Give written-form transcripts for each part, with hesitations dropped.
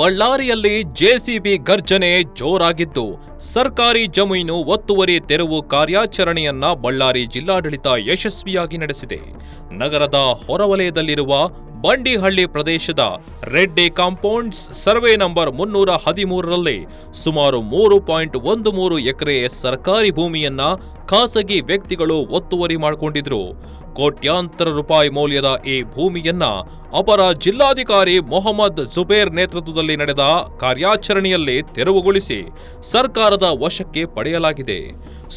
ಬಳ್ಳಾರಿಯಲ್ಲಿ ಜೆಸಿಬಿ ಗರ್ಜನೆ ಜೋರಾಗಿದ್ದು ಸರ್ಕಾರಿ ಜಮೀನು ಒತ್ತುವರಿ ತೆರವು ಕಾರ್ಯಾಚರಣೆಯನ್ನ ಬಳ್ಳಾರಿ ಜಿಲ್ಲಾಡಳಿತ ಯಶಸ್ವಿಯಾಗಿ ನಡೆಸಿದೆ. ನಗರದ ಹೊರವಲಯದಲ್ಲಿರುವ ಬಂಡಿಹಳ್ಳಿ ಪ್ರದೇಶದ ರೆಡ್ಡಿ ಕಾಂಪೌಂಡ್ಸ್ ಸರ್ವೆ ನಂಬರ್ 313ರಲ್ಲಿ ಸುಮಾರು 3.13 ಎಕರೆ ಸರ್ಕಾರಿ ಭೂಮಿಯನ್ನ ಖಾಸಗಿ ವ್ಯಕ್ತಿಗಳು ಒತ್ತುವರಿ ಮಾಡಿಕೊಂಡಿದ್ರು. ಕೋಟ್ಯಾಂತರ ರೂಪಾಯಿ ಮೌಲ್ಯದ ಈ ಭೂಮಿಯನ್ನ ಅಪರ ಜಿಲ್ಲಾಧಿಕಾರಿ ಮೊಹಮ್ಮದ್ ಜುಬೇರ್ ನೇತೃತ್ವದಲ್ಲಿ ನಡೆದ ಕಾರ್ಯಾಚರಣೆಯಲ್ಲಿ ತೆರವುಗೊಳಿಸಿ ಸರ್ಕಾರದ ವಶಕ್ಕೆ ಪಡೆಯಲಾಗಿದೆ.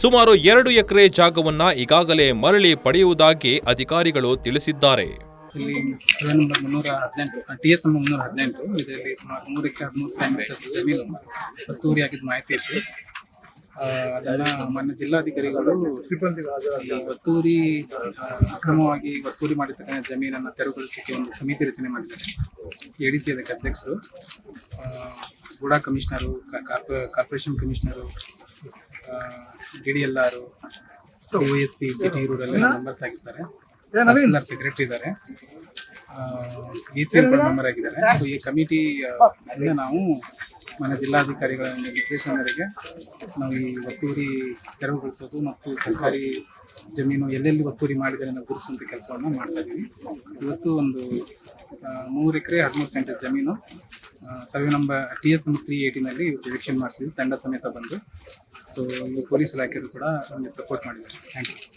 ಸುಮಾರು 2 ಎಕರೆ ಜಾಗವನ್ನ ಈಗಾಗಲೇ ಮರಳಿ ಪಡೆಯುವುದಾಗಿ ಅಧಿಕಾರಿಗಳು ತಿಳಿಸಿದ್ದಾರೆ. ಇಲ್ಲಿ ನಂಬರ್ 318 TS ನಂಬರ್ 318 ಇದರಲ್ಲಿ ಸುಮಾರು 3 ಎಕರೆ 13 ಸೆಂಟ್ಸ್ ಜಮೀನು ಒತ್ತುವರಿ ಆಗಿದ್ದ ಮಾಹಿತಿ ಇತ್ತು. ಅದನ್ನ ಮಾನ್ಯ ಜಿಲ್ಲಾಧಿಕಾರಿಗಳು ಈ ಒತ್ತುವರಿ ಅಕ್ರಮವಾಗಿ ಒತ್ತುವರಿ ಮಾಡಿರ್ತಕ್ಕಂಥ ಜಮೀನನ್ನು ತೆರವುಗೊಳಿಸಲಿಕ್ಕೆ ಒಂದು ಸಮಿತಿ ರಚನೆ ಮಾಡಿದ್ದಾರೆ. ADC ಅದಕ್ಕೆ ಅಧ್ಯಕ್ಷರು, ಗೂಡಾ commissioner, corporation commissioner, DDLR, OSP, city rural members ಆಗಿರ್ತಾರೆ. ತಹಸೀಲ್ದಾರ್ ಸೆಕ್ರೆಟರಿ ಇದ್ದಾರೆ, ECL ಮೆಂಬರ್ ಆಗಿದ್ದಾರೆ. ಸೊ ಈ ಕಮಿಟಿ ನಾವು ಮಾನ್ಯ ಜಿಲ್ಲಾಧಿಕಾರಿಗಳ ನಿರ್ದೇಶನ ಮೇರೆಗೆ ನಾವು ಈ ಒತ್ತುವರಿ ತೆರವುಗೊಳಿಸೋದು ಮತ್ತು ಸರ್ಕಾರಿ ಜಮೀನು ಎಲ್ಲೆಲ್ಲಿ ಒತ್ತುವರಿ ಮಾಡಿದರೆ ನಾವು ಗುರುತಿಸುವಂಥ ಕೆಲಸವನ್ನು ಮಾಡ್ತಾ ಇದ್ದೀವಿ. ಇವತ್ತು ಒಂದು 3 ಎಕರೆ 13 ಸೆಂಟ್ಸ್ ಜಮೀನು ಸರ್ವೆ ನಂಬರ್ TS ನಂಬರ್ 318ನಲ್ಲಿ ಎಲೆಕ್ಷನ್ ಮಾಡಿಸಿದ್ವಿ, ತಂಡ ಸಮೇತ ಬಂದು. ಸೊ ಈ ಪೊಲೀಸ್ ಇಲಾಖೆಯವರು ಕೂಡ ನಮಗೆ ಸಪೋರ್ಟ್ ಮಾಡಿದ್ದಾರೆ. Thank you.